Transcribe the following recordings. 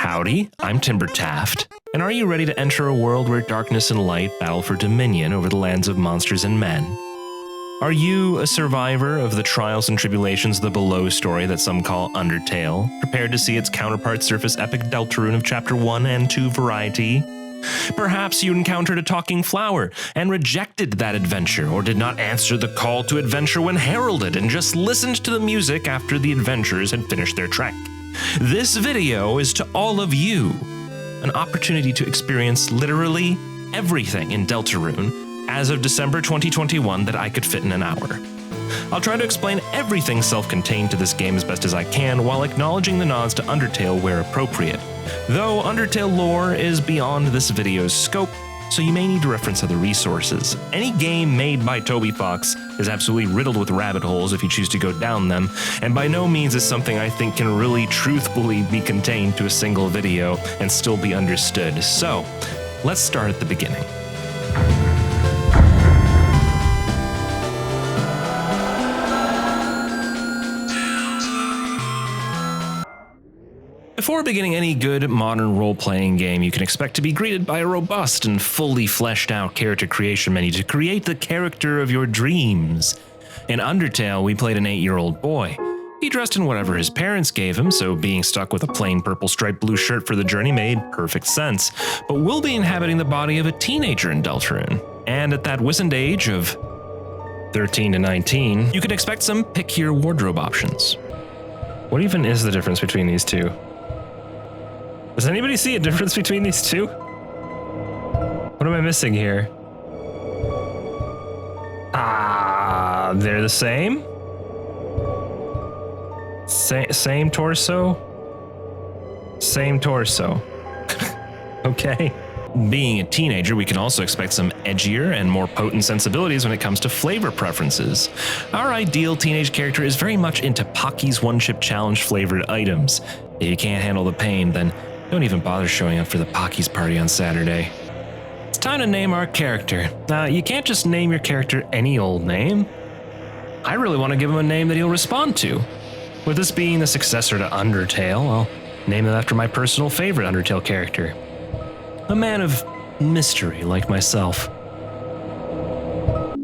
Howdy, I'm Timbertaft, and are you ready to enter a world where darkness and light battle for dominion over the lands of monsters and men? Are you a survivor of the trials and tribulations of the below story that some call Undertale, prepared to see its counterpart surface epic Deltarune of Chapter 1 and 2 variety? Perhaps you encountered a talking flower and rejected that adventure, or did not answer the call to adventure when heralded and just listened to the music after the adventurers had finished their trek. This video is to all of you, an opportunity to experience literally everything in Deltarune as of December 2021 that I could fit in an hour. I'll try to explain everything self-contained to this game as best as I can while acknowledging the nods to Undertale where appropriate. Though Undertale lore is beyond this video's scope, so you may need to reference other resources. Any game made by TobyFox is absolutely riddled with rabbit holes if you choose to go down them, and by no means is something I think can really truthfully be contained to a single video and still be understood. So, let's start at the beginning. Before beginning any good modern role-playing game, you can expect to be greeted by a robust and fully fleshed out character creation menu to create the character of your dreams. In Undertale, we played an 8-year-old boy. He dressed in whatever his parents gave him, so being stuck with a plain purple striped blue shirt for the journey made perfect sense. But we'll be inhabiting the body of a teenager in Deltarune, and at that wizened age of 13 to 19, you can expect some pick-your wardrobe options. What even is the difference between these two? Does anybody see a difference between these two? What am I missing here? They're the same? Same torso? Same torso. Okay. Being a teenager, we can also expect some edgier and more potent sensibilities when it comes to flavor preferences. Our ideal teenage character is very much into Pocky's one-chip challenge flavored items. If you can't handle the pain, then don't even bother showing up for the Pocky's party on Saturday. It's time to name our character. You can't just name your character any old name. I really want to give him a name that he'll respond to. With this being the successor to Undertale, I'll name it after my personal favorite Undertale character. A man of mystery like myself.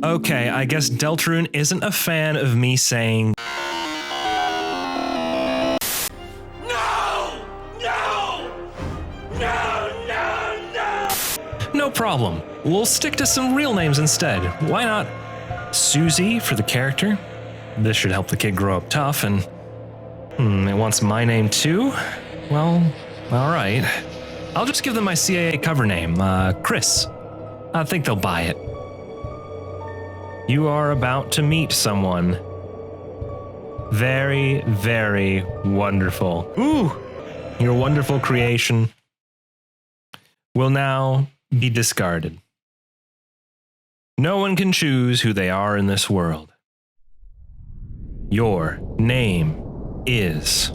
Okay, I guess Deltarune isn't a fan of me saying no problem. We'll stick to some real names instead. Why not Susie for the character? This should help the kid grow up tough, and it wants my name too? Well, alright. I'll just give them my CIA cover name, Chris. I think they'll buy it. You are about to meet someone very, very wonderful. Ooh! Your wonderful creation will now be discarded. No one can choose who they are in this world. Your name is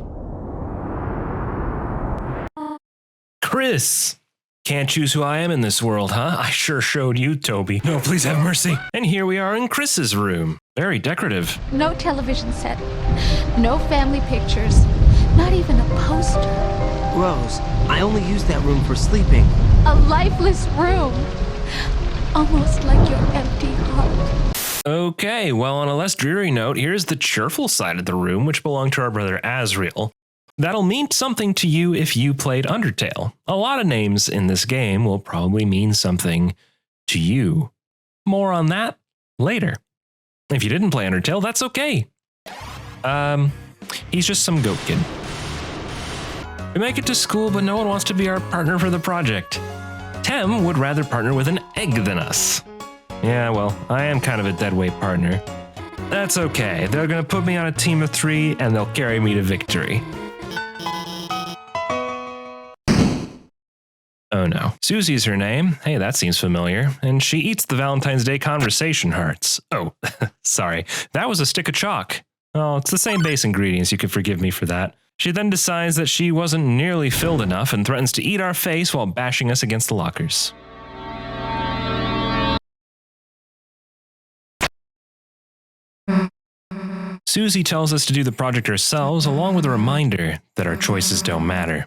Chris. Can't choose who I am in this world, huh? I sure showed you, Toby. No, please have mercy. And here we are in Chris's room. Very decorative. No television set, no family pictures, not even a poster. Rose, I only use that room for sleeping. A lifeless room. Almost like your empty heart. Okay, well, on a less dreary note, here's the cheerful side of the room, which belonged to our brother Asriel. That'll mean something to you if you played Undertale. A lot of names in this game will probably mean something to you. More on that later. If you didn't play Undertale, that's okay. He's just some goat kid. We make it to school, but no one wants to be our partner for the project. Tem would rather partner with an egg than us. Yeah, well, I am kind of a deadweight partner. That's okay. They're gonna put me on a team of 3 and they'll carry me to victory. Oh no. Susie's her name. Hey, that seems familiar. And she eats the Valentine's Day conversation hearts. Oh, sorry. That was a stick of chalk. Oh, it's the same base ingredients. You could forgive me for that. She then decides that she wasn't nearly filled enough and threatens to eat our face while bashing us against the lockers. Susie tells us to do the project ourselves, along with a reminder that our choices don't matter.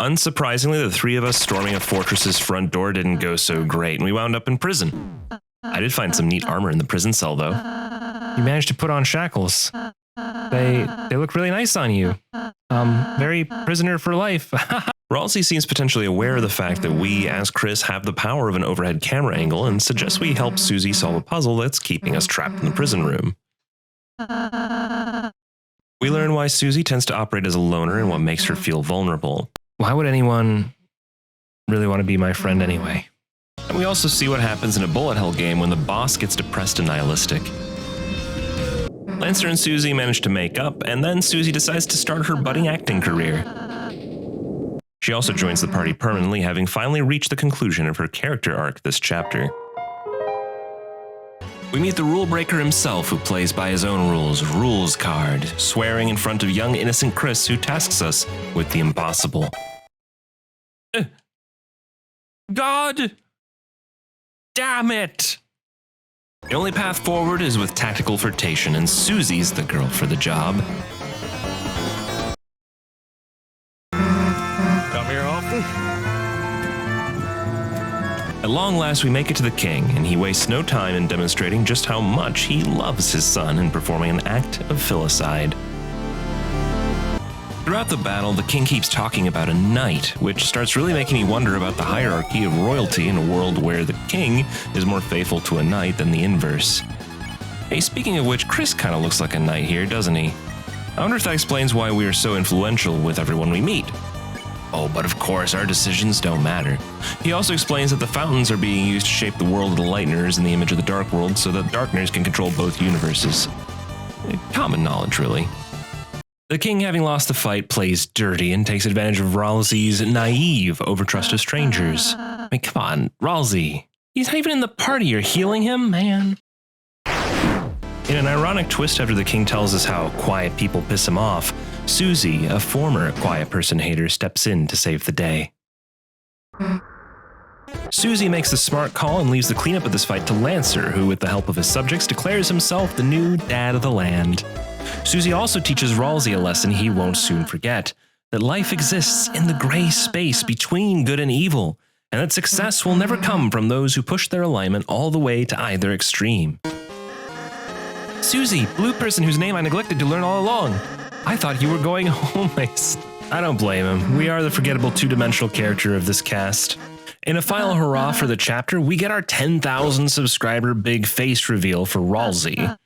Unsurprisingly, the three of us storming a fortress's front door didn't go so great, and we wound up in prison. I did find some neat armor in the prison cell, though. You managed to put on shackles. They look really nice on you. Very prisoner for life. Ralsei seems potentially aware of the fact that we, as Chris, have the power of an overhead camera angle and suggests we help Susie solve a puzzle that's keeping us trapped in the prison room. We learn why Susie tends to operate as a loner and what makes her feel vulnerable. Why would anyone really want to be my friend anyway? And we also see what happens in a bullet hell game when the boss gets depressed and nihilistic. Lancer and Susie manage to make up, and then Susie decides to start her budding acting career. She also joins the party permanently, having finally reached the conclusion of her character arc this chapter. We meet the rule breaker himself, who plays by his own rules card, swearing in front of young innocent Chris, who tasks us with the impossible. God damn it! The only path forward is with tactical flirtation, and Susie's the girl for the job. Come here often? At long last, we make it to the king, and he wastes no time in demonstrating just how much he loves his son and performing an act of filicide. Throughout the battle, the king keeps talking about a knight, which starts really making me wonder about the hierarchy of royalty in a world where the king is more faithful to a knight than the inverse. Hey, speaking of which, Chris kind of looks like a knight here, doesn't he? I wonder if that explains why we are so influential with everyone we meet. Oh, but of course, our decisions don't matter. He also explains that the fountains are being used to shape the world of the Lightners in the image of the Dark World so that Darkners can control both universes. Common knowledge, really. The king, having lost the fight, plays dirty and takes advantage of Ralsei's naive overtrust of strangers. I mean, come on, Ralsei. He's not even in the party. You're healing him, man. In an ironic twist after the king tells us how quiet people piss him off, Susie, a former quiet person hater, steps in to save the day. Susie makes the smart call and leaves the cleanup of this fight to Lancer, who, with the help of his subjects, declares himself the new dad of the land. Susie also teaches Ralsei a lesson he won't soon forget, that life exists in the gray space between good and evil, and that success will never come from those who push their alignment all the way to either extreme. Susie, blue person whose name I neglected to learn all along. I thought you were going home. I don't blame him. We are the forgettable two-dimensional character of this cast. In a final hurrah for the chapter, we get our 10,000 subscriber big face reveal for Ralsei.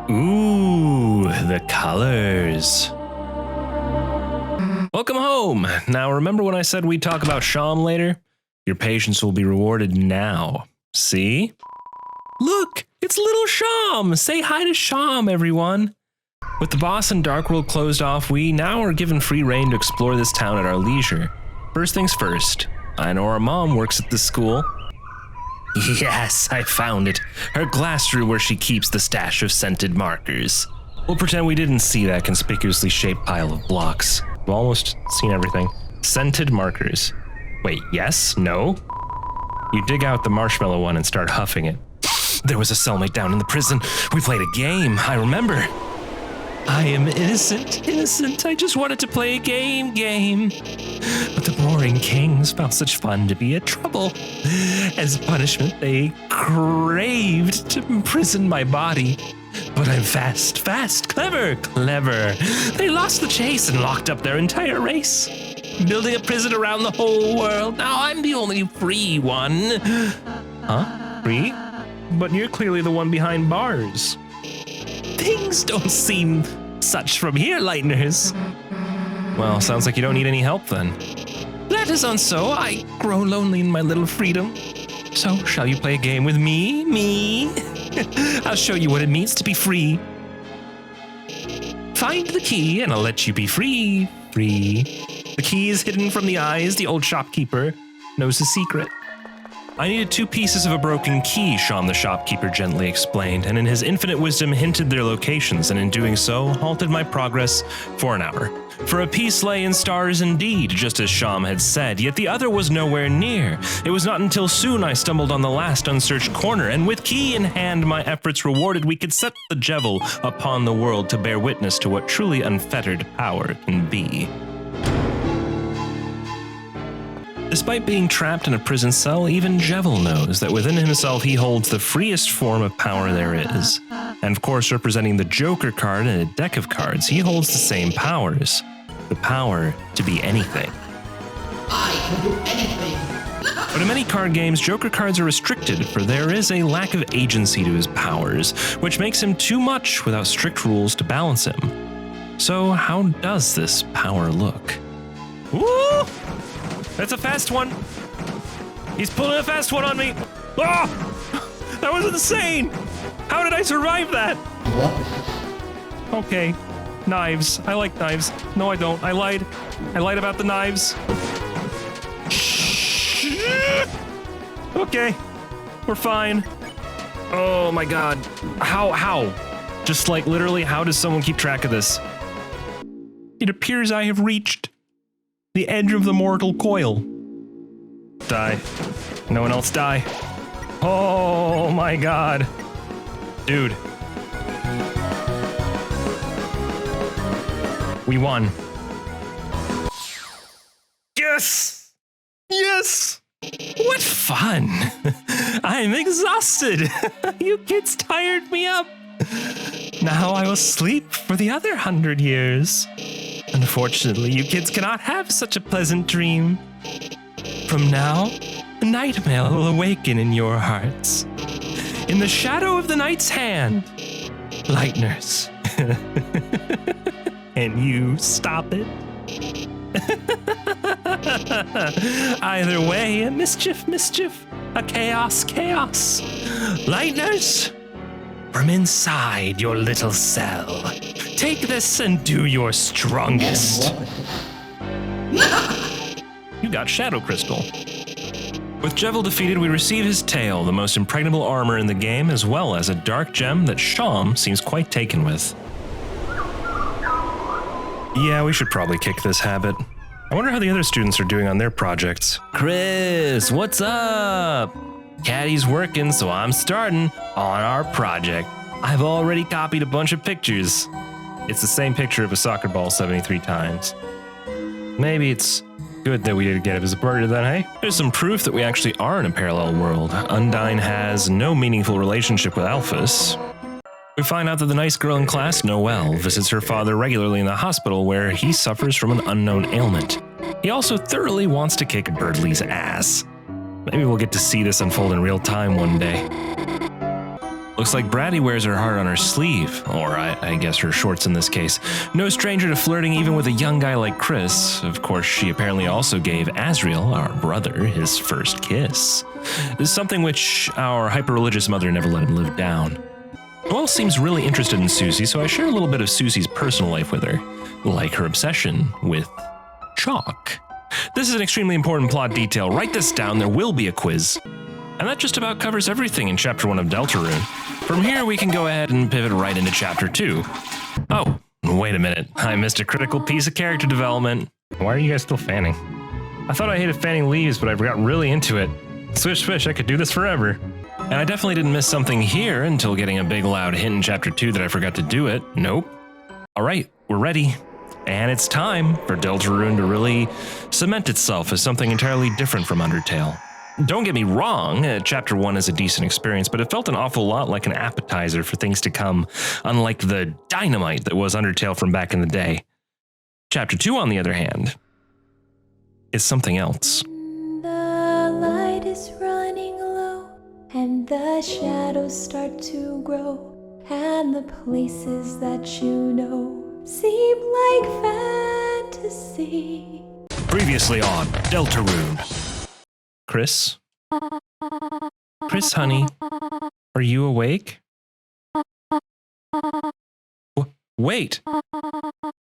Ooh, the colors. Welcome home. Now, remember when I said we'd talk about Sham later? Your patience will be rewarded now. See? Look, it's little Sham. Say hi to Sham, everyone. With the boss and Dark World closed off, we now are given free reign to explore this town at our leisure. First things first, I know our mom works at this school. Yes, I found it. Her glass room where she keeps the stash of scented markers. We'll pretend we didn't see that conspicuously shaped pile of blocks. We've almost seen everything. Scented markers. Wait, yes? No? You dig out the marshmallow one and start huffing it. There was a cellmate down in the prison. We played a game, I remember. I am innocent. I just wanted to play a game. But the boring kings found such fun to be a trouble. As punishment, they craved to imprison my body. But I'm fast, clever. They lost the chase and locked up their entire race, building a prison around the whole world. Now I'm the only free one. Huh? Free? But you're clearly the one behind bars. Things don't seem such from here, Lightners. Well, sounds like you don't need any help then. That is so. I grow lonely in my little freedom. So, shall you play a game with me? I'll show you what it means to be free. Find the key and I'll let you be free. The key is hidden from the eyes. The old shopkeeper knows the secret. I needed 2 pieces of a broken key, Sham the shopkeeper gently explained, and in his infinite wisdom hinted their locations, and in doing so, halted my progress for an hour. For a piece lay in stars indeed, just as Sham had said, yet the other was nowhere near. It was not until soon I stumbled on the last unsearched corner, and with key in hand, my efforts rewarded, we could set the Jevil upon the world to bear witness to what truly unfettered power can be. Despite being trapped in a prison cell, even Jevil knows that within himself he holds the freest form of power there is. And of course, representing the Joker card in a deck of cards, he holds the same powers. The power to be anything. I can do anything. But in many card games, Joker cards are restricted, for there is a lack of agency to his powers, which makes him too much without strict rules to balance him. So how does this power look? Woo! That's a fast one! He's pulling a fast one on me! Oh! That was insane! How did I survive that? What? Okay. Knives. I like knives. No, I don't. I lied. I lied about the knives. Okay. We're fine. Oh my god. How? Just like literally, how does someone keep track of this? It appears I have reached the edge of the mortal coil. Die. No one else die. Oh my god. Dude. We won. Yes! Yes! What fun! I'm exhausted. You kids tired me up. Now I will sleep for the other 100 years. Unfortunately, you kids cannot have such a pleasant dream. From now, a nightmare will awaken in your hearts. In the shadow of the night's hand, Lightners. And you stop it? Either way, a mischief, a chaos. Lightners, from inside your little cell, take this and do your strongest. You got Shadow Crystal. With Jevil defeated, we receive his tail, the most impregnable armor in the game, as well as a dark gem that Sham seems quite taken with. Yeah, we should probably kick this habit. I wonder how the other students are doing on their projects. Chris, what's up? Caddy's working, so I'm starting on our project. I've already copied a bunch of pictures. It's the same picture of a soccer ball 73 times. Maybe it's good that we didn't get it as a burger then, hey? There's some proof that we actually are in a parallel world. Undyne has no meaningful relationship with Alphys. We find out that the nice girl in class, Noelle, visits her father regularly in the hospital where he suffers from an unknown ailment. He also thoroughly wants to kick Birdley's ass. Maybe we'll get to see this unfold in real time one day. Looks like Braddy wears her heart on her sleeve, or I guess her shorts in this case. No stranger to flirting even with a young guy like Chris. Of course, she apparently also gave Asriel, our brother, his first kiss. Something which our hyper-religious mother never let him live down. Noelle seems really interested in Susie, so I share a little bit of Susie's personal life with her, like her obsession with chalk. This is an extremely important plot detail. Write this down, there will be a quiz. And that just about covers everything in Chapter 1 of Deltarune. From here, we can go ahead and pivot right into Chapter 2. Oh, wait a minute. I missed a critical piece of character development. Why are you guys still fanning? I thought I hated fanning leaves, but I've gotten really into it. Swish, swish, I could do this forever. And I definitely didn't miss something here until getting a big loud hint in Chapter 2 that I forgot to do it. Nope. All right, we're ready. And it's time for Deltarune to really cement itself as something entirely different from Undertale. Don't get me wrong, Chapter 1 is a decent experience, but it felt an awful lot like an appetizer for things to come, unlike the dynamite that was Undertale from back in the day. Chapter 2, on the other hand, is something else. The light is running low, and the shadows start to grow, and the places that you know seem like fantasy. Previously on Deltarune. Chris? Chris, honey, are you awake? Wait,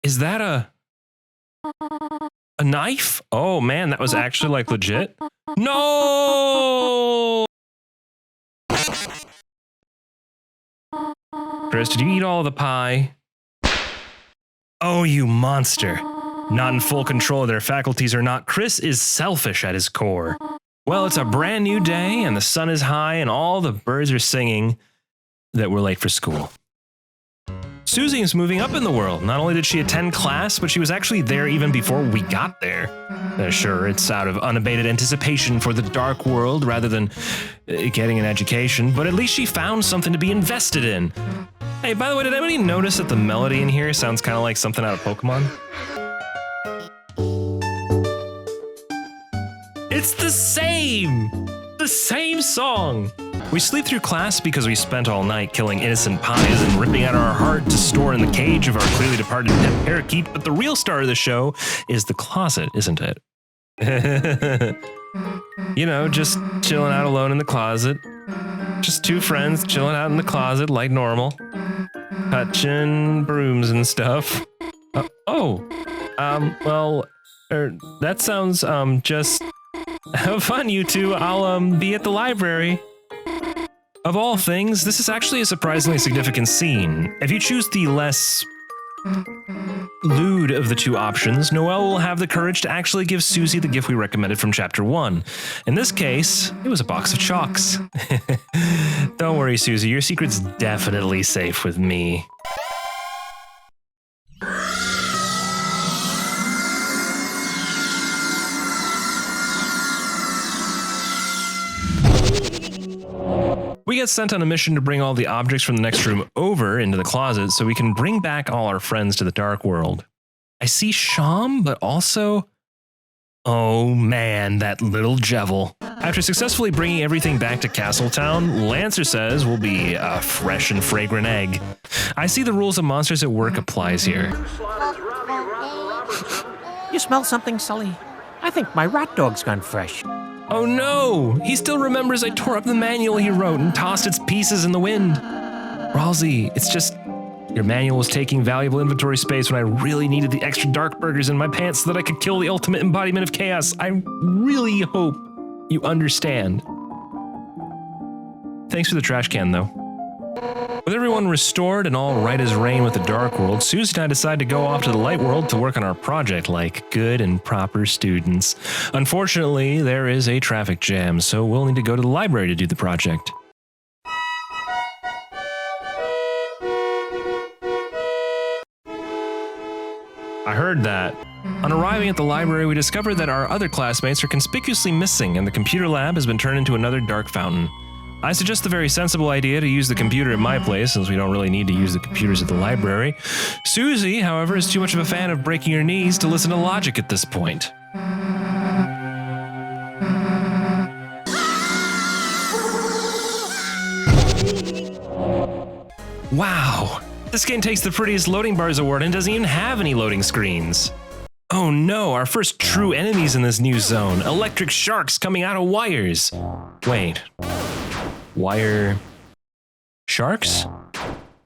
is that a knife? Oh man, that was actually like legit. No! Chris, did you eat all of the pie? Oh, you monster. Not in full control of their faculties or not, Chris is selfish at his core. Well, it's a brand new day and the sun is high and all the birds are singing that we're late for school. Susie is moving up in the world. Not only did she attend class, but she was actually there even before we got there. Sure, it's out of unabated anticipation for the dark world rather than getting an education, but at least she found something to be invested in. Hey, by the way, did anybody notice that the melody in here sounds kind of like something out of Pokemon? It's the same song. We sleep through class because we spent all night killing innocent pies and ripping out our heart to store in the cage of our clearly departed pet parakeet, but the real star of the show is the closet, isn't it? You know, just chilling out alone in the closet. Just two friends chilling out in the closet like normal. Touching brooms and stuff. That sounds, just have fun, you two. I'll, be at the library. Of all things, this is actually a surprisingly significant scene. If you choose the less lewd of the two options, Noelle will have the courage to actually give Susie the gift we recommended from Chapter 1. In this case, it was a box of chalks. Don't worry, Susie, your secret's definitely safe with me. We get sent on a mission to bring all the objects from the next room over into the closet so we can bring back all our friends to the dark world. I see Sham, but also... oh man, that little Jevil. After successfully bringing everything back to Castletown, Lancer says we'll be a fresh and fragrant egg. I see the rules of monsters at work applies here. You smell something, Sully? I think my rat dog's gone fresh. Oh no! He still remembers I tore up the manual he wrote and tossed its pieces in the wind. Ralsei, it's just... your manual was taking valuable inventory space when I really needed the extra dark burgers in my pants so that I could kill the ultimate embodiment of chaos. I really hope you understand. Thanks for the trash can, though. With everyone restored and all right as rain with the dark world, Susie and I decide to go off to the light world to work on our project like good and proper students. Unfortunately, there is a traffic jam, so we'll need to go to the library to do the project. I heard that. On arriving at the library, we discovered that our other classmates are conspicuously missing and the computer lab has been turned into another dark fountain. I suggest the very sensible idea to use the computer at my place, since we don't really need to use the computers at the library. Susie, however, is too much of a fan of breaking her knees to listen to logic at this point. Wow! This game takes the prettiest loading bars award and doesn't even have any loading screens. Oh no, our first true enemies in this new zone. Electric sharks coming out of wires. Wait. Wire... sharks?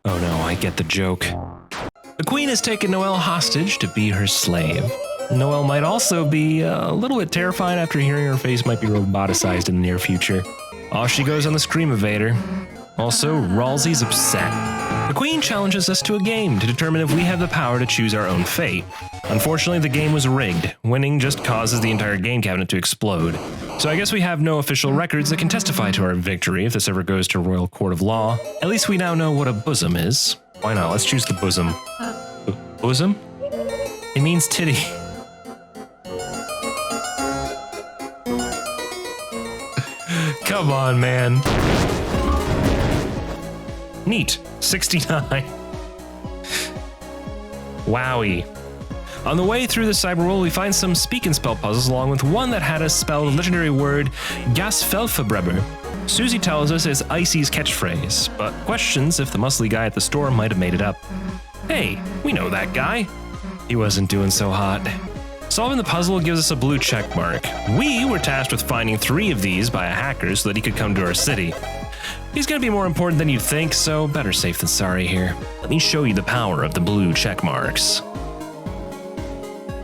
Oh no, I get the joke. The queen has taken Noelle hostage to be her slave. Noelle might also be a little bit terrified after hearing her face might be roboticized in the near future. Off she goes on the Scream-Evader. Also, Ralsei's upset. The queen challenges us to a game to determine if we have the power to choose our own fate. Unfortunately, the game was rigged. Winning just causes the entire game cabinet to explode. So I guess we have no official records that can testify to our victory if this ever goes to Royal Court of Law. At least we now know what a bosom is. Why not? Let's choose the bosom. Bosom? It means titty. Come on, man. Neat. 69. Wowie. On the way through the cyberworld, we find some speak and spell puzzles, along with one that had us spell the legendary word Gasfelfebreber. Susie tells us it's Icy's catchphrase, but questions if the muscly guy at the store might have made it up. Hey, we know that guy. He wasn't doing so hot. Solving the puzzle gives us a blue check mark. We were tasked with finding 3 of these by a hacker so that he could come to our city. He's gonna be more important than you'd think, so better safe than sorry here. Let me show you the power of the blue check marks.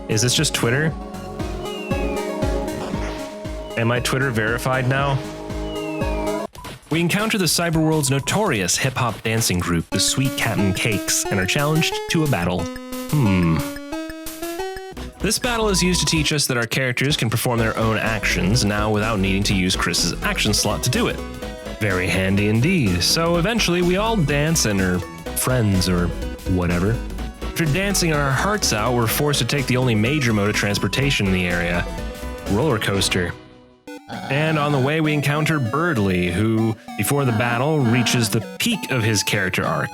Is this just Twitter? Am I Twitter verified now? We encounter the cyberworld's notorious hip-hop dancing group, the Sweet Cap'n Cakes, and are challenged to a battle. This battle is used to teach us that our characters can perform their own actions now without needing to use Chris's action slot to do it. Very handy indeed. So eventually we all dance and are friends or Whatever. After dancing our hearts out, we're forced to take the only major mode of transportation in the area, roller coaster. And on the way we encounter Birdly, who, before the battle, reaches the peak of his character arc.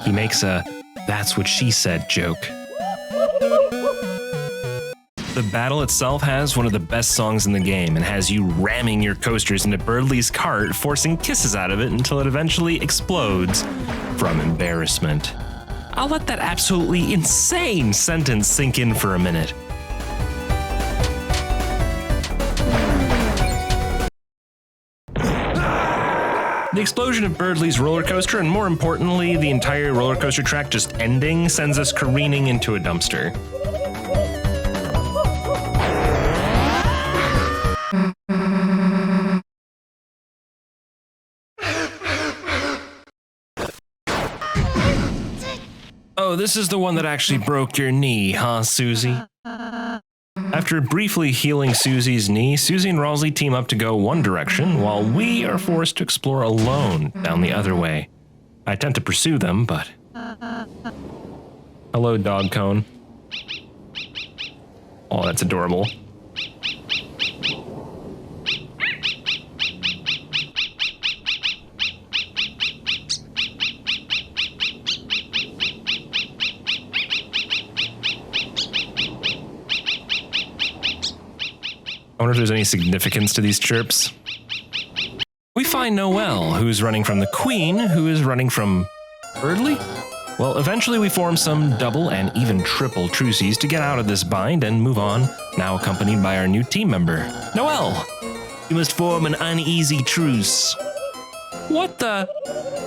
He makes a "that's what she said" joke. The battle itself has one of the best songs in the game and has you ramming your coasters into Birdly's cart, forcing kisses out of it until it eventually explodes from embarrassment. I'll let that absolutely insane sentence sink in for a minute. The explosion of Birdly's roller coaster, and more importantly, the entire roller coaster track just ending, sends us careening into a dumpster. Oh, this is the one that actually broke your knee, huh, Susie? After briefly healing Susie's knee, Susie and Ralsei team up to go one direction, while we are forced to explore alone down the other way. I attempt to pursue them, but... Hello, dog cone. Oh, that's adorable. I wonder if there's any significance to these chirps. We find Noelle, who's running from the Queen, who is running from Birdly? Well, eventually we form some double and even triple truces to get out of this bind and move on, now accompanied by our new team member, Noelle. You must form an uneasy truce. What the?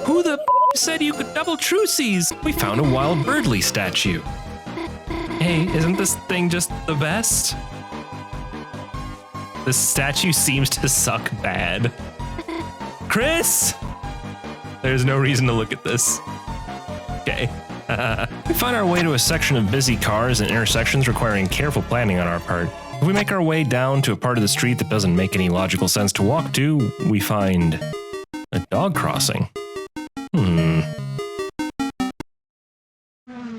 Who the said you could double truces? We found a wild Birdly statue. Hey, isn't this thing just the best? The statue seems to suck bad. Chris! There's no reason to look at this. Okay. We find our way to a section of busy cars and intersections requiring careful planning on our part. If we make our way down to a part of the street that doesn't make any logical sense to walk to, we find a dog crossing.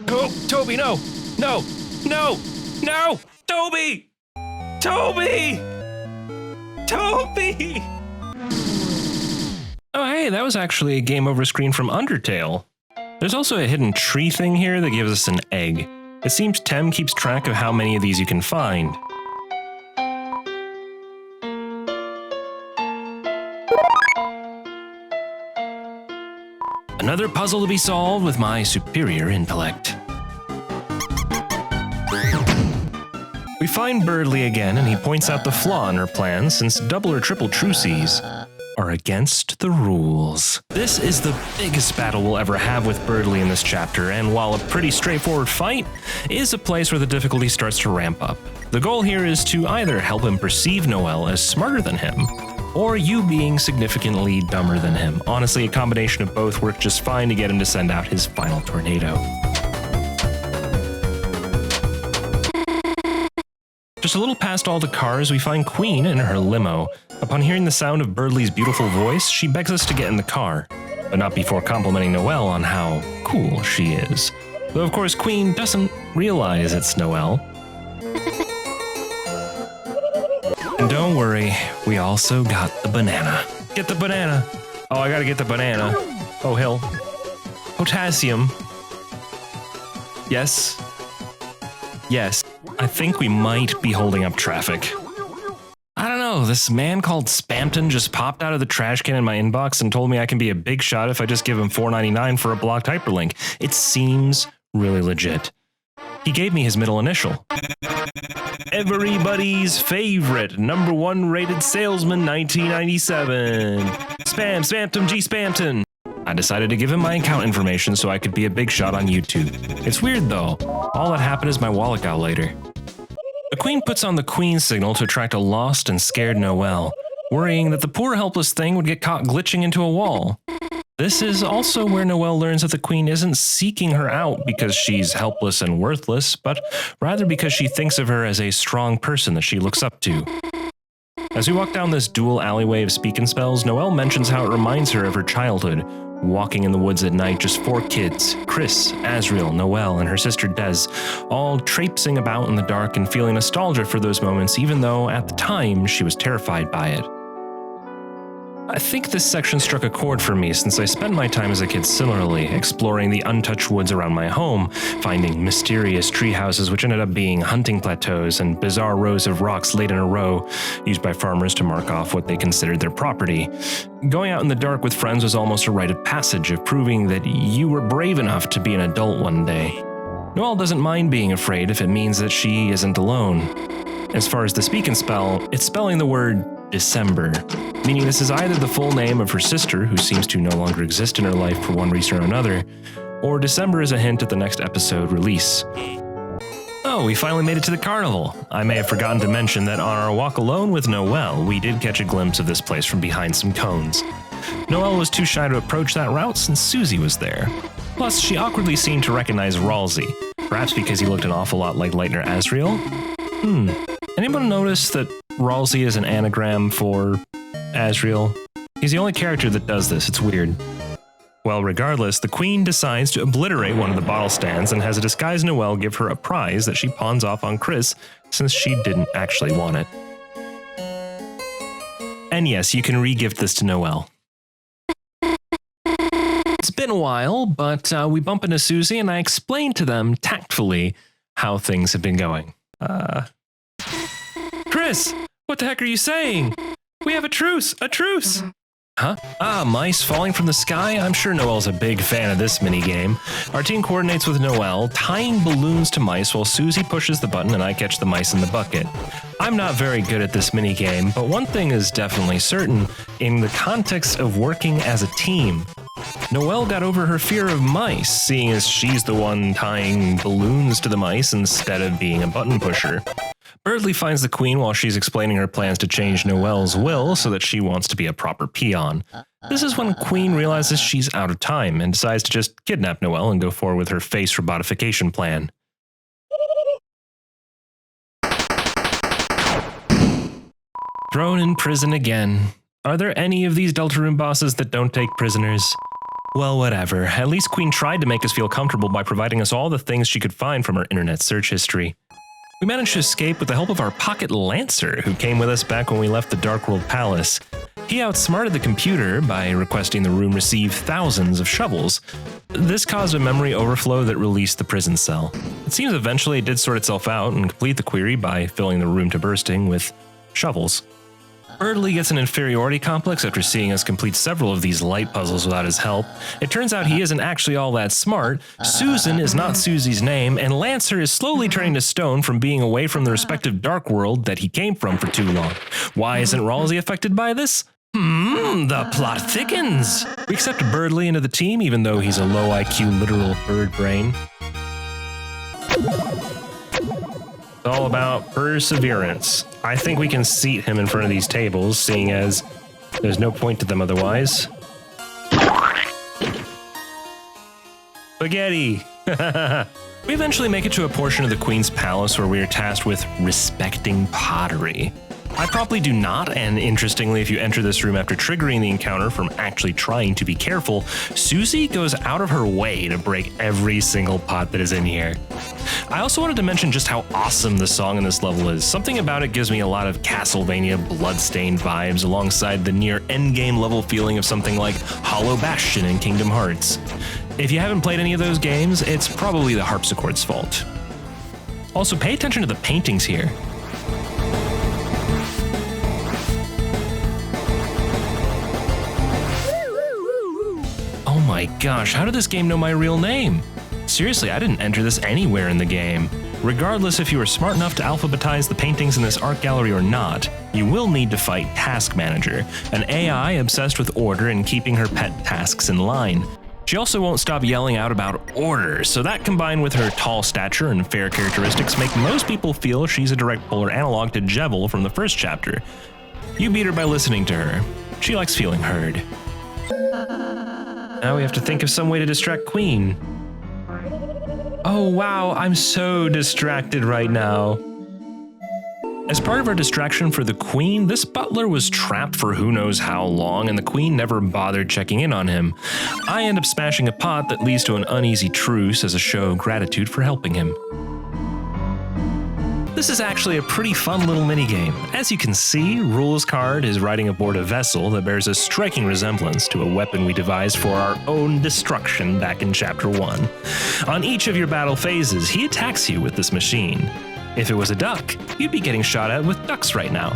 Oh, Toby, no! No! No! No! Toby! Toby! Toby! Oh, hey, that was actually a game over screen from Undertale. There's also a hidden tree thing here that gives us an egg. It seems Tem keeps track of how many of these you can find. Another puzzle to be solved with my superior intellect. We find Birdly again, and he points out the flaw in her plan, since double or triple truces are against the rules. This is the biggest battle we'll ever have with Birdly in this chapter, and while a pretty straightforward fight, is a place where the difficulty starts to ramp up. The goal here is to either help him perceive Noelle as smarter than him, or you being significantly dumber than him. Honestly, a combination of both worked just fine to get him to send out his final tornado. Just a little past all the cars, we find Queen in her limo. Upon hearing the sound of Birdly's beautiful voice, she begs us to get in the car, but not before complimenting Noelle on how cool she is. Though of course Queen doesn't realize it's Noelle. And don't worry, we also got the banana. Get the banana! Oh, I gotta get the banana. Oh, hell. Potassium. Yes. Yes. I think we might be holding up traffic. I don't know, this man called Spamton just popped out of the trash can in my inbox and told me I can be a big shot if I just give him $4.99 for a blocked hyperlink. It seems really legit. He gave me his middle initial. Everybody's favorite #1 rated salesman 1997. Spamton G. Spamton. I decided to give him my account information so I could be a big shot on YouTube. It's weird though. All that happened is my wallet got later. The Queen puts on the Queen signal to attract a lost and scared Noelle, worrying that the poor helpless thing would get caught glitching into a wall. This is also where Noelle learns that the Queen isn't seeking her out because she's helpless and worthless, but rather because she thinks of her as a strong person that she looks up to. As we walk down this dual alleyway of speak and spells, Noelle mentions how it reminds her of her childhood, walking in the woods at night, just 4 kids, Chris, Asriel, Noelle, and her sister Des, all traipsing about in the dark and feeling nostalgia for those moments, even though at the time she was terrified by it. I think this section struck a chord for me since I spent my time as a kid similarly, exploring the untouched woods around my home, finding mysterious tree houses which ended up being hunting plateaus and bizarre rows of rocks laid in a row, used by farmers to mark off what they considered their property. Going out in the dark with friends was almost a rite of passage of proving that you were brave enough to be an adult one day. Noelle doesn't mind being afraid if it means that she isn't alone. As far as the speak and spell, it's spelling the word December, meaning this is either the full name of her sister, who seems to no longer exist in her life for one reason or another, or December is a hint at the next episode release. Oh, we finally made it to the carnival. I may have forgotten to mention that on our walk alone with Noelle, we did catch a glimpse of this place from behind some cones. Noelle was too shy to approach that route since Susie was there. Plus, she awkwardly seemed to recognize Ralsei, perhaps because he looked an awful lot like Leitner Asriel? Anyone notice that Ralsei is an anagram for Asriel? He's the only character that does this, it's weird. Well, regardless, the queen decides to obliterate one of the bottle stands and has a disguised Noelle give her a prize that she pawns off on Chris since she didn't actually want it. And yes, you can re-gift this to Noelle. It's been a while, but we bump into Susie and I explain to them tactfully how things have been going. Chris, what the heck are you saying? We have a truce, a truce! Huh? Ah, mice falling from the sky? I'm sure Noelle's a big fan of this minigame. Our team coordinates with Noelle, tying balloons to mice while Susie pushes the button and I catch the mice in the bucket. I'm not very good at this minigame, but one thing is definitely certain, in the context of working as a team. Noelle got over her fear of mice, seeing as she's the one tying balloons to the mice instead of being a button pusher. Birdley finds the queen while she's explaining her plans to change Noelle's will so that she wants to be a proper peon. This is when Queen realizes she's out of time and decides to just kidnap Noelle and go forward with her face robotification plan. Thrown in prison again. Are there any of these Deltarune bosses that don't take prisoners? Well, whatever. At least Queen tried to make us feel comfortable by providing us all the things she could find from her internet search history. We managed to escape with the help of our pocket Lancer, who came with us back when we left the Dark World Palace. He outsmarted the computer by requesting the room receive thousands of shovels. This caused a memory overflow that released the prison cell. It seems eventually it did sort itself out and complete the query by filling the room to bursting with shovels. Birdley gets an inferiority complex after seeing us complete several of these light puzzles without his help. It turns out he isn't actually all that smart, Susan is not Susie's name, and Lancer is slowly turning to stone from being away from the respective dark world that he came from for too long. Why isn't Ralsei affected by this? The plot thickens! We accept Birdley into the team even though he's a low IQ literal bird brain. It's all about perseverance. I think we can seat him in front of these tables, seeing as there's no point to them otherwise. Spaghetti! We eventually make it to a portion of the Queen's Palace where we are tasked with respecting pottery. I probably do not, and interestingly, if you enter this room after triggering the encounter from actually trying to be careful, Susie goes out of her way to break every single pot that is in here. I also wanted to mention just how awesome the song in this level is. Something about it gives me a lot of Castlevania Bloodstained vibes alongside the near endgame level feeling of something like Hollow Bastion in Kingdom Hearts. If you haven't played any of those games, it's probably the harpsichord's fault. Also, pay attention to the paintings here. Oh my gosh, how did this game know my real name? Seriously, I didn't enter this anywhere in the game. Regardless if you are smart enough to alphabetize the paintings in this art gallery or not, you will need to fight Task Manager, an AI obsessed with order and keeping her pet tasks in line. She also won't stop yelling out about order, so that combined with her tall stature and fair characteristics make most people feel she's a direct polar analog to Jevil from the first chapter. You beat her by listening to her. She likes feeling heard. Now we have to think of some way to distract Queen. Oh wow, I'm so distracted right now. As part of our distraction for the Queen, this butler was trapped for who knows how long, and the Queen never bothered checking in on him. I end up smashing a pot that leads to an uneasy truce as a show of gratitude for helping him. This is actually a pretty fun little minigame. As you can see, Rule's card is riding aboard a vessel that bears a striking resemblance to a weapon we devised for our own destruction back in Chapter 1. On each of your battle phases, he attacks you with this machine. If it was a duck, you'd be getting shot at with ducks right now.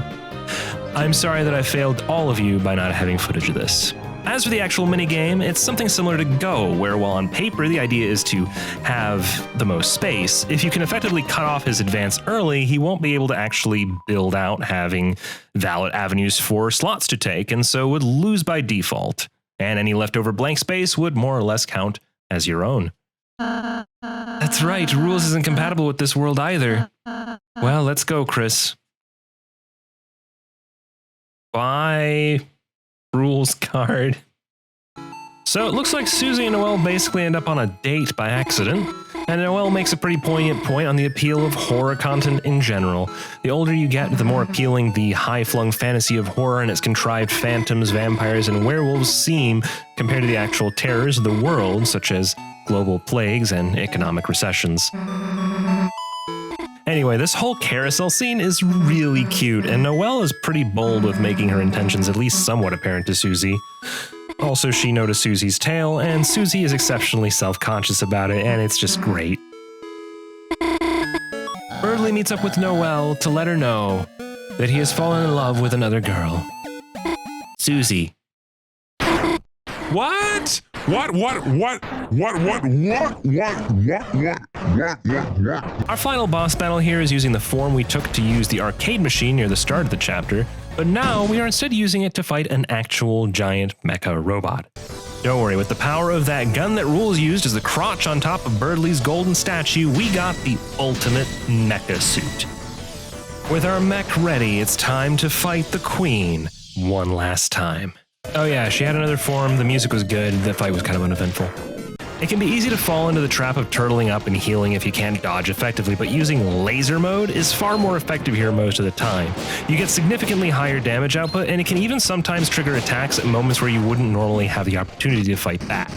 I'm sorry that I failed all of you by not having footage of this. As for the actual minigame, it's something similar to Go, where while on paper the idea is to have the most space, if you can effectively cut off his advance early, he won't be able to actually build out having valid avenues for slots to take, and so would lose by default. And any leftover blank space would more or less count as your own. That's right, Rules isn't compatible with this world either. Well, let's go, Chris. Bye. Rules card. So it looks like Susie and Noelle basically end up on a date by accident, and Noelle makes a pretty poignant point on the appeal of horror content in general. The older you get, the more appealing the high-flung fantasy of horror and its contrived phantoms, vampires, and werewolves seem compared to the actual terrors of the world, such as global plagues and economic recessions. Anyway, this whole carousel scene is really cute, and Noelle is pretty bold with making her intentions at least somewhat apparent to Susie. Also, she noticed Susie's tail, and Susie is exceptionally self-conscious about it, and it's just great. Birdley meets up with Noelle to let her know that he has fallen in love with another girl. Susie. What? Our final boss battle here is using the form we took to use the arcade machine near the start of the chapter, but now we are instead using it to fight an actual giant mecha robot. Don't worry, with the power of that gun that Rules used as the crotch on top of Birdley's golden statue, we got the ultimate mecha suit. With our mech ready, it's time to fight the Queen one last time. Oh yeah, she had another form, the music was good, the fight was kind of uneventful. It can be easy to fall into the trap of turtling up and healing if you can't dodge effectively, but using laser mode is far more effective here most of the time. You get significantly higher damage output, and it can even sometimes trigger attacks at moments where you wouldn't normally have the opportunity to fight back.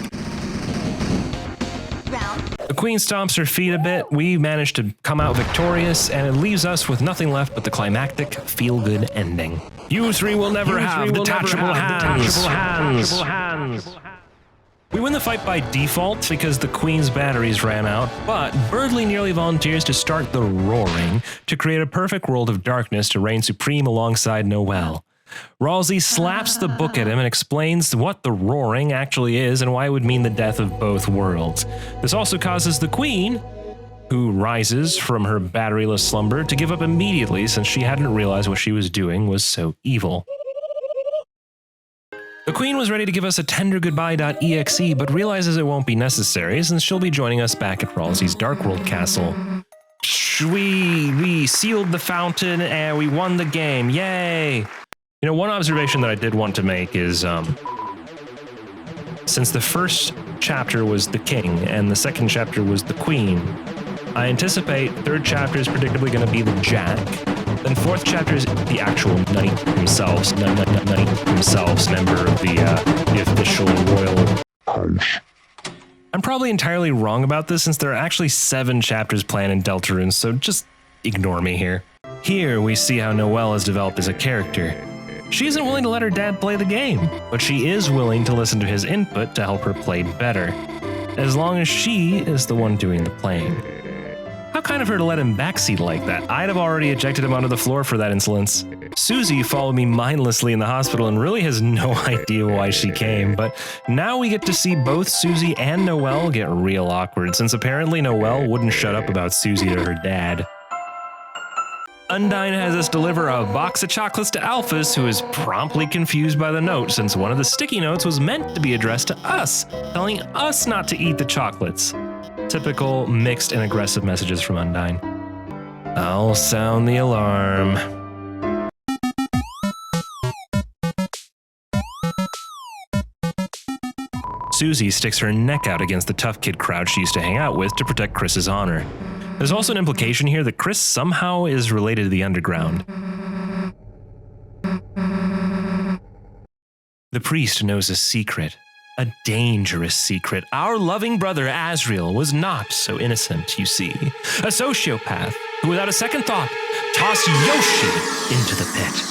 The Queen stomps her feet a bit, we manage to come out victorious, and it leaves us with nothing left but the climactic, feel-good ending. You three will never have detachable hands. We win the fight by default because the Queen's batteries ran out, but Birdley nearly volunteers to start the roaring to create a perfect world of darkness to reign supreme alongside Noelle. Ralsei slaps the book at him and explains what the roaring actually is and why it would mean the death of both worlds. This also causes the Queen, who rises from her batteryless slumber, to give up immediately since she hadn't realized what she was doing was so evil. The Queen was ready to give us a tender goodbye.exe, but realizes it won't be necessary since she'll be joining us back at Ralsei's Darkworld castle. We sealed the fountain and we won the game, yay! You know, one observation that I did want to make is, since the first chapter was the king and the second chapter was the queen, I anticipate third chapter is predictably going to be the jack, then fourth chapter is the actual knight himself, member of the official royal house. I'm probably entirely wrong about this since there are actually 7 chapters planned in Deltarune, so just ignore me here. Here we see how Noelle has developed as a character. She isn't willing to let her dad play the game, but she is willing to listen to his input to help her play better, as long as she is the one doing the playing. How kind of her to let him backseat like that. I'd have already ejected him onto the floor for that insolence. Susie followed me mindlessly in the hospital and really has no idea why she came, but now we get to see both Susie and Noelle get real awkward, since apparently Noelle wouldn't shut up about Susie to her dad. Undyne has us deliver a box of chocolates to Alphys, who is promptly confused by the note since one of the sticky notes was meant to be addressed to us, telling us not to eat the chocolates. Typical mixed and aggressive messages from Undyne. I'll sound the alarm. Susie sticks her neck out against the tough kid crowd she used to hang out with to protect Chris's honor. There's also an implication here that Chris somehow is related to the underground. The priest knows a secret. A dangerous secret. Our loving brother Asriel was not so innocent, you see. A sociopath who, without a second thought, tossed Yoshi into the pit.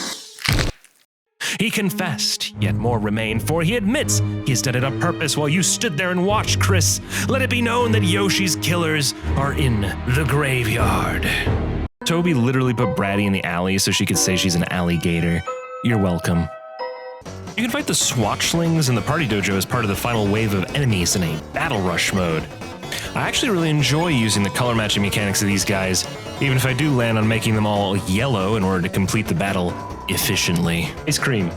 He confessed, yet more remained, for he admits he has done it on purpose while you stood there and watched, Chris. Let it be known that Yoshi's killers are in the graveyard. Toby literally put Bratty in the alley so she could say she's an alligator. You're welcome. You can fight the Swatchlings in the party dojo as part of the final wave of enemies in a battle rush mode. I actually really enjoy using the color matching mechanics of these guys, even if I do land on making them all yellow in order to complete the battle efficiently. Ice cream.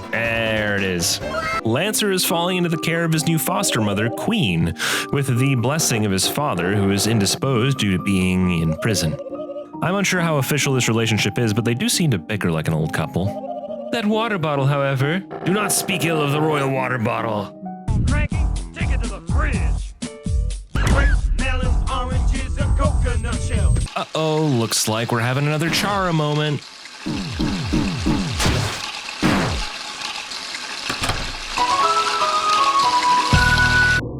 There it is. Lancer is falling into the care of his new foster mother, Queen, with the blessing of his father, who is indisposed due to being in prison. I'm unsure how official this relationship is, but they do seem to bicker like an old couple. That water bottle, however. Do not speak ill of the royal water bottle. Cranky, take it to the fridge. Grapes, melons, oranges, and coconut shells. Uh-oh, looks like we're having another Chara moment.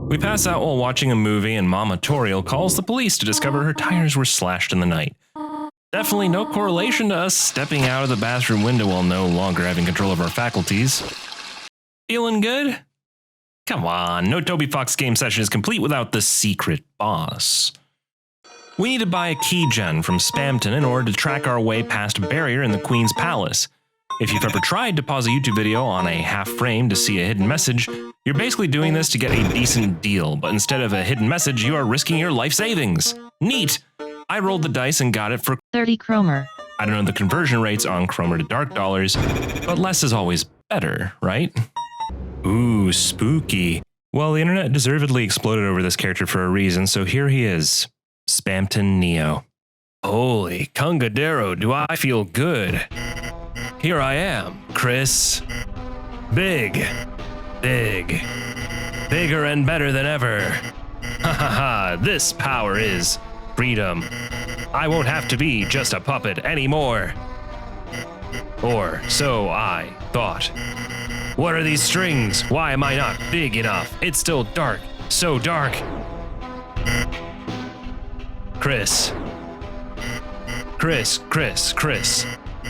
We pass out while watching a movie and Mama Toriel calls the police to discover her tires were slashed in the night. Definitely no correlation to us stepping out of the bathroom window while no longer having control of our faculties. Feeling good? Come on, no TobyFox game session is complete without the secret boss. We need to buy a key gen from Spamton in order to track our way past a barrier in the Queen's Palace. If you've ever tried to pause a YouTube video on a half frame to see a hidden message, you're basically doing this to get a decent deal, but instead of a hidden message, you are risking your life savings. Neat! I rolled the dice and got it for 30 Chromer. I don't know the conversion rates on Chromer to dark dollars, but less is always better, right? Ooh, spooky. Well, the internet deservedly exploded over this character for a reason, so here he is. Spamton Neo. Holy Congadero, do I feel good. Here I am, Chris. Big. Bigger and better than ever. Ha ha ha, this power is freedom. I won't have to be just a puppet anymore. Or so I thought. What are these strings? Why am I not big enough? It's still dark. So dark. Chris.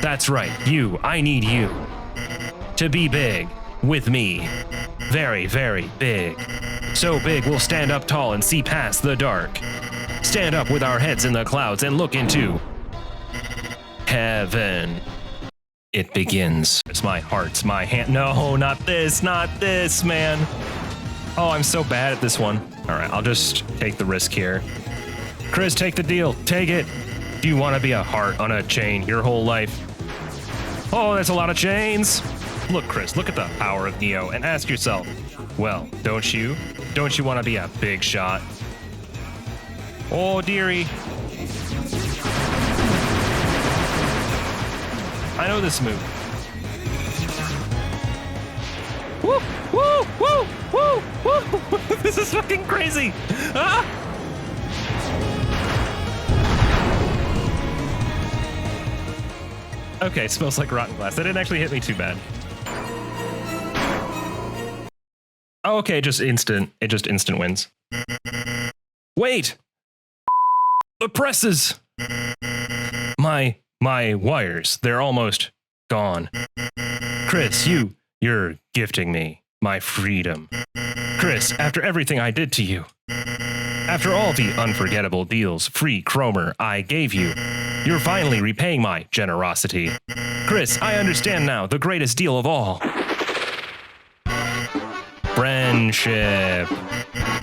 That's right, you. I need you. To be big. With me. Very, very big. So big we'll stand up tall and see past the dark. Stand up with our heads in the clouds and look into heaven. It begins. It's my heart, my hand. No, not this, man. Oh, I'm so bad at this one. All right, I'll just take the risk here. Chris, take the deal. Take it. Do you want to be a heart on a chain your whole life? Oh, that's a lot of chains. Look, Chris, look at the power of Neo and ask yourself, well, don't you want to be a big shot? Oh, dearie. I know this move. Woo, woo, woo, woo, woo. This is fucking crazy. Ah! Okay, smells like rotten glass. That didn't actually hit me too bad. Oh, okay, just instant. It just instant wins. Wait! The presses! My wires, they're almost gone. Chris, you're gifting me my freedom. Chris, after everything I did to you, after all the unforgettable deals, free Chromer, I gave you, you're finally repaying my generosity. Chris, I understand now the greatest deal of all. Friendship.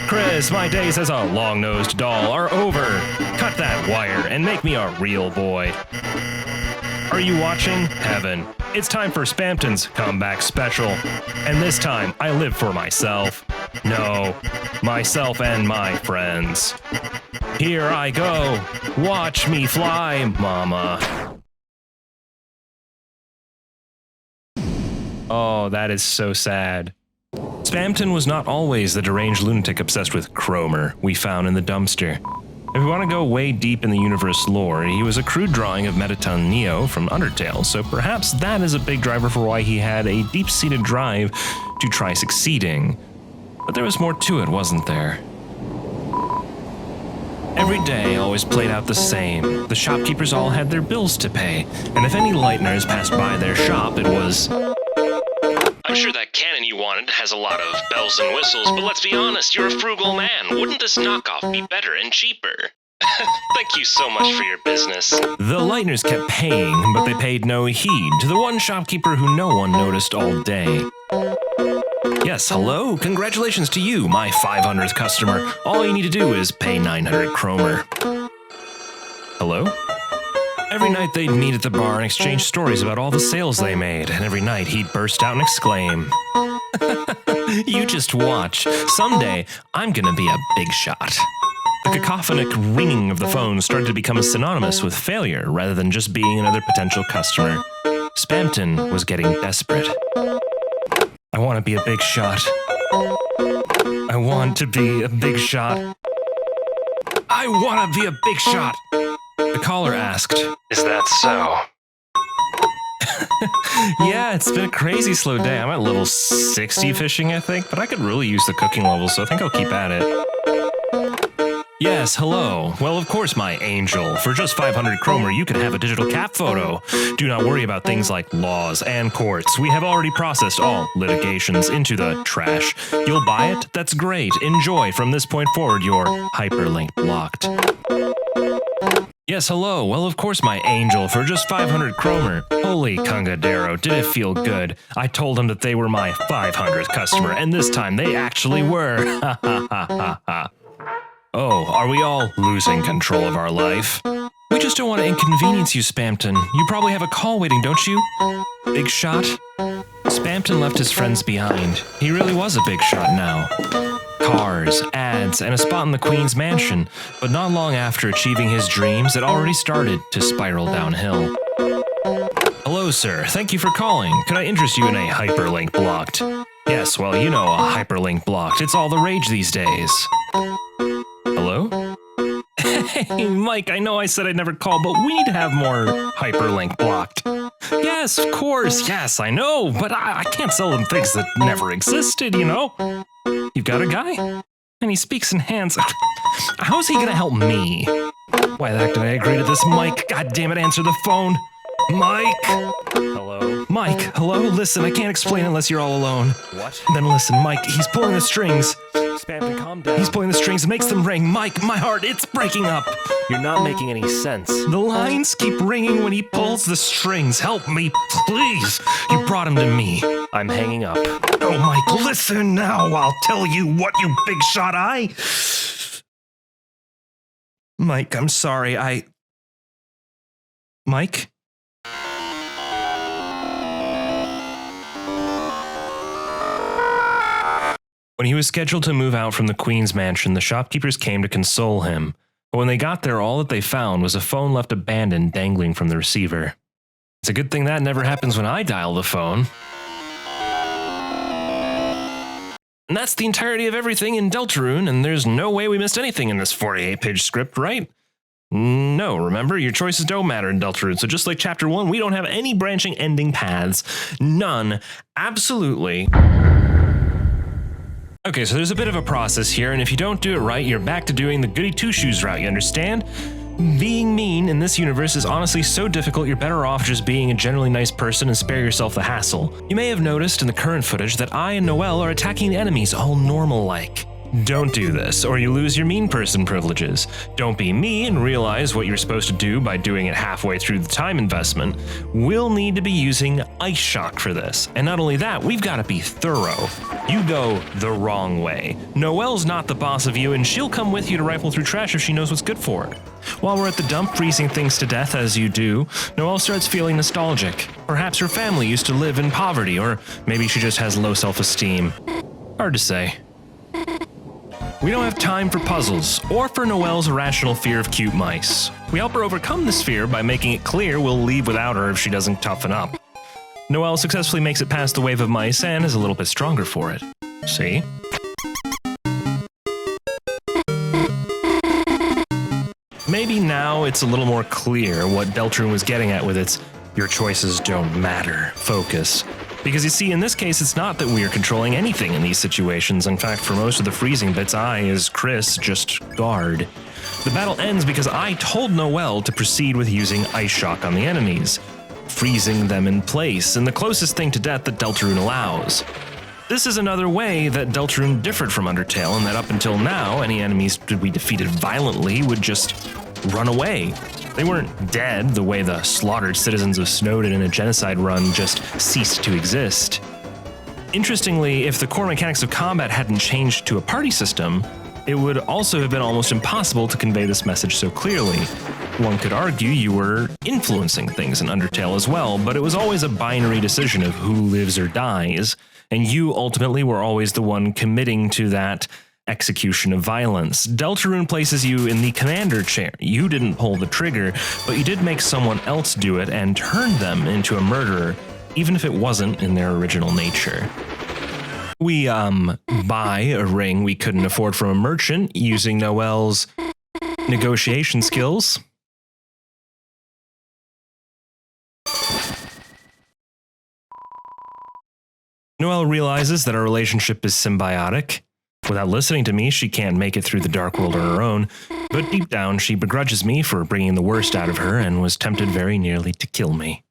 Chris, my days as a long-nosed doll are over. Cut that wire and make me a real boy. Are you watching? Heaven. It's time for Spamton's comeback special. And this time, I live for myself. No, myself and my friends. Here I go. Watch me fly, mama. Oh, that is so sad. Spamton was not always the deranged lunatic obsessed with Chromer we found in the dumpster. If we want to go way deep in the universe lore, he was a crude drawing of Metaton Neo from Undertale, so perhaps that is a big driver for why he had a deep-seated drive to try succeeding. But there was more to it, wasn't there? Every day always played out the same. The shopkeepers all had their bills to pay, and if any lighteners passed by their shop, it was... I'm sure that cannon you wanted has a lot of bells and whistles, but let's be honest, you're a frugal man. Wouldn't this knockoff be better and cheaper? Thank you so much for your business. The lighteners kept paying, but they paid no heed to the one shopkeeper who no one noticed all day. Yes, hello? Congratulations to you, my 500th customer. All you need to do is pay 900 kromer. Hello? Every night they'd meet at the bar and exchange stories about all the sales they made, and every night he'd burst out and exclaim, You just watch. Someday, I'm gonna be a big shot. The cacophonic ringing of the phone started to become synonymous with failure rather than just being another potential customer. Spamton was getting desperate. I want to be a big shot. I want to be a big shot. I want to be a big shot! The caller asked, Is that so? Yeah, it's been a crazy slow day. I'm at level 60 fishing, I think, but I could really use the cooking level, so I think I'll keep at it. Yes, hello. Well, of course, my angel. For just 500 kromer, you can have a digital cat photo. Do not worry about things like laws and courts. We have already processed all litigations into the trash. You'll buy it? That's great. Enjoy. From this point forward, your hyperlink blocked. Yes, hello. Well, of course, my angel. For just 500 kromer. Holy Kungadero, did it feel good. I told him that they were my 500th customer, and this time they actually were. Ha ha ha ha ha. Oh, are we all losing control of our life? We just don't want to inconvenience you, Spamton. You probably have a call waiting, don't you? Big shot? Spamton left his friends behind. He really was a big shot now. Cars, ads, and a spot in the Queen's mansion. But not long after achieving his dreams, it already started to spiral downhill. Hello, sir. Thank you for calling. Could I interest you in a hyperlink blocked? Yes, well, you know, a hyperlink blocked. It's all the rage these days. Hello? Hey, Mike, I know I said I'd never call, but we need to have more hyperlink blocked. Yes, of course, yes, I know, but I can't sell them things that never existed, you know? You've got a guy? And he speaks in hands. How's he gonna help me? Why the heck did I agree to this, Mike? God damn it, answer the phone. Mike! Hello? Mike, hello? Listen, I can't explain unless you're all alone. What? Then listen, Mike, he's pulling the strings. Spamton, calm down. He's pulling the strings and makes them ring. Mike, my heart, it's breaking up. You're not making any sense. The lines keep ringing when he pulls the strings. Help me, please. You brought him to me. I'm hanging up. Oh, Mike, listen now. I'll tell you what, you big shot. Mike, I'm sorry. Mike? When he was scheduled to move out from the Queen's mansion, the shopkeepers came to console him. But when they got there, all that they found was a phone left abandoned dangling from the receiver. It's a good thing that never happens when I dial the phone. And that's the entirety of everything in Deltarune, and there's no way we missed anything in this 48-page script, right? No, remember, your choices don't matter in Deltarune, so just like Chapter 1, we don't have any branching ending paths. None. Absolutely. Okay, so there's a bit of a process here, and if you don't do it right, you're back to doing the goody two-shoes route, you understand? Being mean in this universe is honestly so difficult, you're better off just being a generally nice person and spare yourself the hassle. You may have noticed in the current footage that I and Noelle are attacking the enemies all normal-like. Don't do this, or you lose your mean person privileges. Don't be me and realize what you're supposed to do by doing it halfway through the time investment. We'll need to be using Ice Shock for this. And not only that, we've got to be thorough. You go the wrong way. Noelle's not the boss of you, and she'll come with you to rifle through trash if she knows what's good for her. While we're at the dump freezing things to death as you do, Noelle starts feeling nostalgic. Perhaps her family used to live in poverty, or maybe she just has low self-esteem. Hard to say. We don't have time for puzzles, or for Noelle's irrational fear of cute mice. We help her overcome this fear by making it clear we'll leave without her if she doesn't toughen up. Noelle successfully makes it past the wave of mice and is a little bit stronger for it. See? now it's a little more clear what Deltarune was getting at with its "your choices don't matter" focus. Because you see, in this case, it's not that we are controlling anything in these situations. In fact, for most of the freezing bits, I, as Chris, just guard. The battle ends because I told Noelle to proceed with using Ice Shock on the enemies, freezing them in place, and the closest thing to death that Deltarune allows. This is another way that Deltarune differed from Undertale, in that up until now, any enemies that we defeated violently would just run away. They weren't dead the way the slaughtered citizens of Snowdin in a genocide run just ceased to exist. Interestingly, if the core mechanics of combat hadn't changed to a party system, it would also have been almost impossible to convey this message so clearly. One could argue you were influencing things in Undertale as well, but it was always a binary decision of who lives or dies, and you ultimately were always the one committing to that execution of violence. Deltarune places you in the commander chair. You didn't pull the trigger, but you did make someone else do it and turn them into a murderer, even if it wasn't in their original nature. We, buy a ring we couldn't afford from a merchant using Noelle's negotiation skills. Noelle realizes that our relationship is symbiotic. Without listening to me, she can't make it through the dark world on her own, but deep down she begrudges me for bringing the worst out of her and was tempted very nearly to kill me.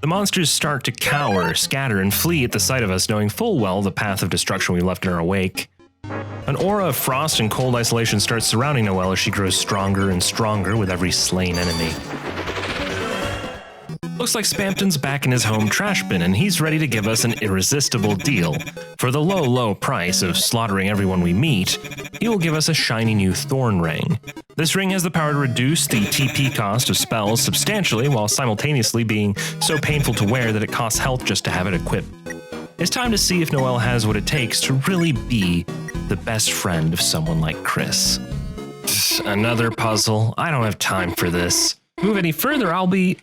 The monsters start to cower, scatter, and flee at the sight of us, knowing full well the path of destruction we left in our wake. An aura of frost and cold isolation starts surrounding Noelle as she grows stronger and stronger with every slain enemy. Looks like Spamton's back in his home trash bin, and he's ready to give us an irresistible deal. For the low, low price of slaughtering everyone we meet, he will give us a shiny new thorn ring. This ring has the power to reduce the TP cost of spells substantially, while simultaneously being so painful to wear that it costs health just to have it equipped. It's time to see if Noelle has what it takes to really be the best friend of someone like Chris. Another puzzle. I don't have time for this. Move any further, I'll be...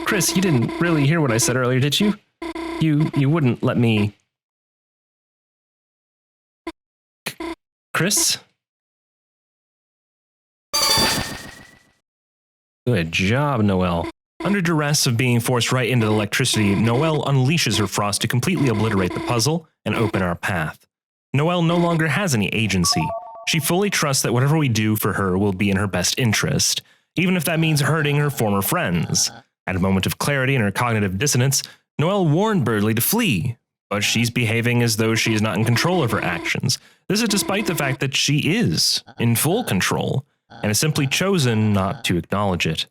Chris, you didn't really hear what I said earlier, did you? You wouldn't let me... Chris? Good job, Noelle. Under duress of being forced right into the electricity, Noelle unleashes her frost to completely obliterate the puzzle and open our path. Noelle no longer has any agency. She fully trusts that whatever we do for her will be in her best interest, even if that means hurting her former friends. At a moment of clarity in her cognitive dissonance, Noelle warned Birdly to flee, but she's behaving as though she is not in control of her actions. This is despite the fact that she is in full control, and has simply chosen not to acknowledge it.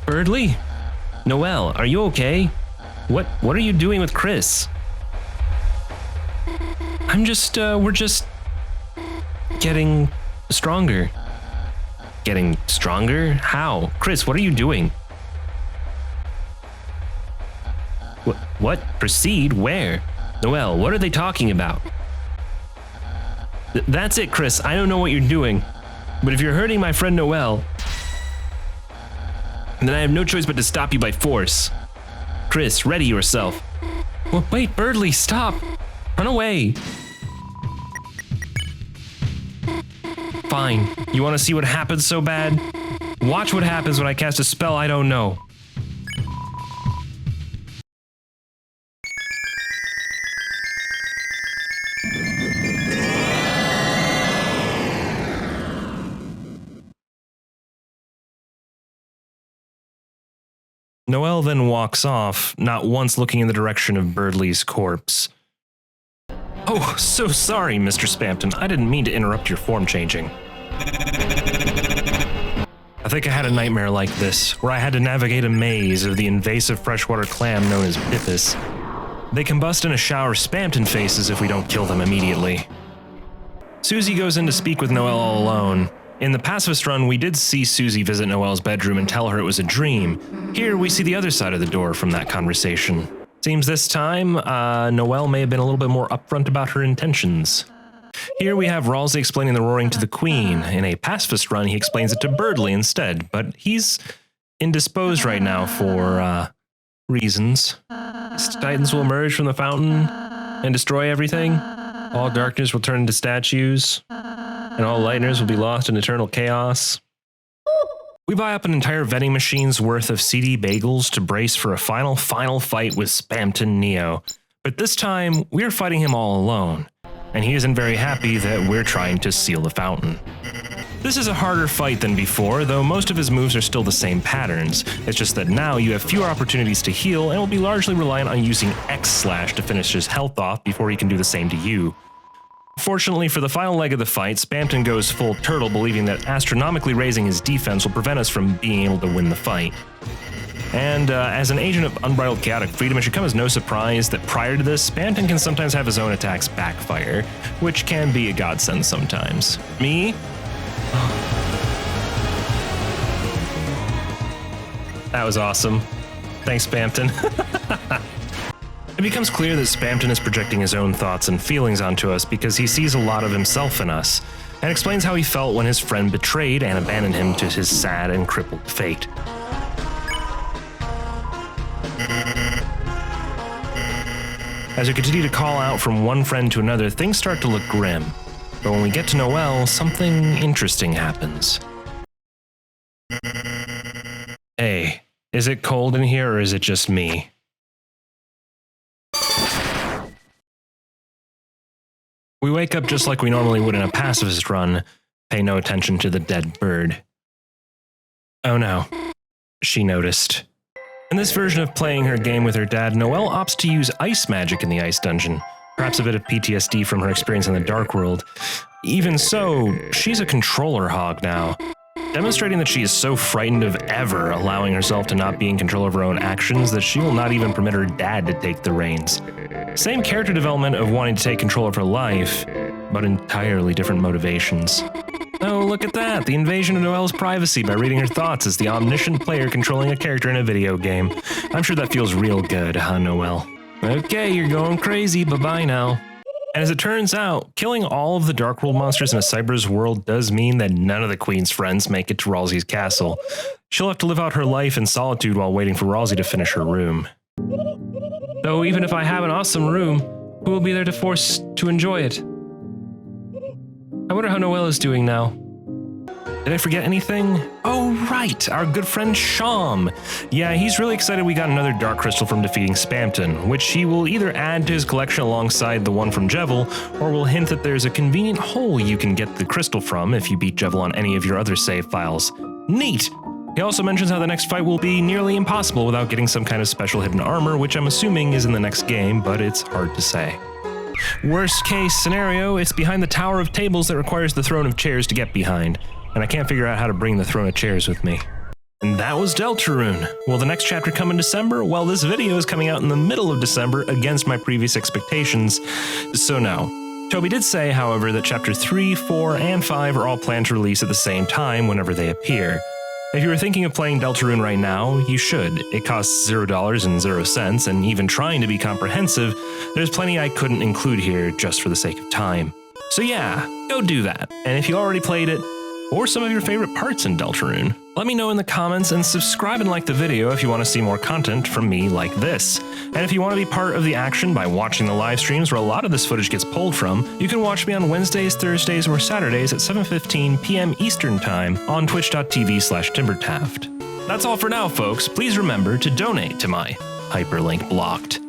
Birdly? Noelle, are you okay? What are you doing with Chris? We're just getting stronger. Getting stronger? How? Chris, what are you doing? What? Proceed? Where? Noelle, what are they talking about? That's it, Chris. I don't know what you're doing. But if you're hurting my friend Noelle, then I have no choice but to stop you by force. Chris, ready yourself. Well, wait, Birdly, stop. Run away. Fine. You want to see what happens so bad? Watch what happens when I cast a spell I don't know. Noelle then walks off, not once looking in the direction of Birdly's corpse. Oh, so sorry, Mr. Spamton. I didn't mean to interrupt your form changing. I think I had a nightmare like this, where I had to navigate a maze of the invasive freshwater clam known as Pippus. They combust in a shower of Spamton faces if we don't kill them immediately. Susie goes in to speak with Noelle all alone. In the pacifist run, we did see Susie visit Noelle's bedroom and tell her it was a dream. Here, we see the other side of the door from that conversation. Seems this time, Noelle may have been a little bit more upfront about her intentions. Here we have Ralsei explaining the roaring to the Queen. In a pacifist run, he explains it to Birdly instead, but he's indisposed right now for, reasons. Titans will emerge from the fountain and destroy everything. All darkness will turn into statues, and all lightness will be lost in eternal chaos. We buy up an entire vending machine's worth of CD bagels to brace for a final fight with Spamton Neo. But this time, we're fighting him all alone, and he isn't very happy that we're trying to seal the fountain. This is a harder fight than before, though most of his moves are still the same patterns. It's just that now you have fewer opportunities to heal and will be largely reliant on using X-Slash to finish his health off before he can do the same to you. Fortunately for the final leg of the fight, Spamton goes full turtle, believing that astronomically raising his defense will prevent us from being able to win the fight. And as an agent of unbridled chaotic freedom, it should come as no surprise that prior to this, Spamton can sometimes have his own attacks backfire, which can be a godsend sometimes. Me? That was awesome. Thanks, Spamton. It becomes clear that Spamton is projecting his own thoughts and feelings onto us because he sees a lot of himself in us, and explains how he felt when his friend betrayed and abandoned him to his sad and crippled fate. As we continue to call out from one friend to another, things start to look grim. But when we get to Noelle, something interesting happens. Hey, is it cold in here or is it just me? We wake up just like we normally would in a pacifist run, pay no attention to the dead bird. Oh no, she noticed. In this version of playing her game with her dad, Noelle opts to use ice magic in the ice dungeon, perhaps a bit of PTSD from her experience in the Dark World. Even so, she's a controller hog now, demonstrating that she is so frightened of ever allowing herself to not be in control of her own actions that she will not even permit her dad to take the reins. Same character development of wanting to take control of her life, but entirely different motivations. Oh, look at that, the invasion of Noelle's privacy by reading her thoughts as the omniscient player controlling a character in a video game. I'm sure that feels real good, huh, Noelle? Okay, you're going crazy, bye-bye now. And as it turns out, killing all of the Dark World monsters in a Cyber's world does mean that none of the Queen's friends make it to Ralsei's castle. She'll have to live out her life in solitude while waiting for Ralsei to finish her room. Though even if I have an awesome room, who will be there to force to enjoy it? I wonder how Noelle is doing now. Did I forget anything? Oh, right, our good friend Sham. Yeah, he's really excited we got another Dark Crystal from defeating Spamton, which he will either add to his collection alongside the one from Jevil, or will hint that there's a convenient hole you can get the crystal from if you beat Jevil on any of your other save files. Neat! He also mentions how the next fight will be nearly impossible without getting some kind of special hidden armor, which I'm assuming is in the next game, but it's hard to say. Worst case scenario, it's behind the Tower of Tables that requires the Throne of Chairs to get behind, and I can't figure out how to bring the Throne of Chairs with me. And that was Deltarune. Will the next chapter come in December? Well, this video is coming out in the middle of December against my previous expectations, so no. Toby did say, however, that Chapter 3, 4, and 5 are all planned to release at the same time whenever they appear. If you were thinking of playing Deltarune right now, you should. It costs $0.00, and even trying to be comprehensive, there's plenty I couldn't include here just for the sake of time. So yeah, go do that. And if you already played it, or some of your favorite parts in Deltarune, let me know in the comments, and subscribe and like the video if you want to see more content from me like this. And if you want to be part of the action by watching the live streams where a lot of this footage gets pulled from, you can watch me on Wednesdays, Thursdays, or Saturdays at 7:15 p.m. Eastern Time on twitch.tv/Timbertaft. That's all for now, folks. Please remember to donate to my hyperlink blocked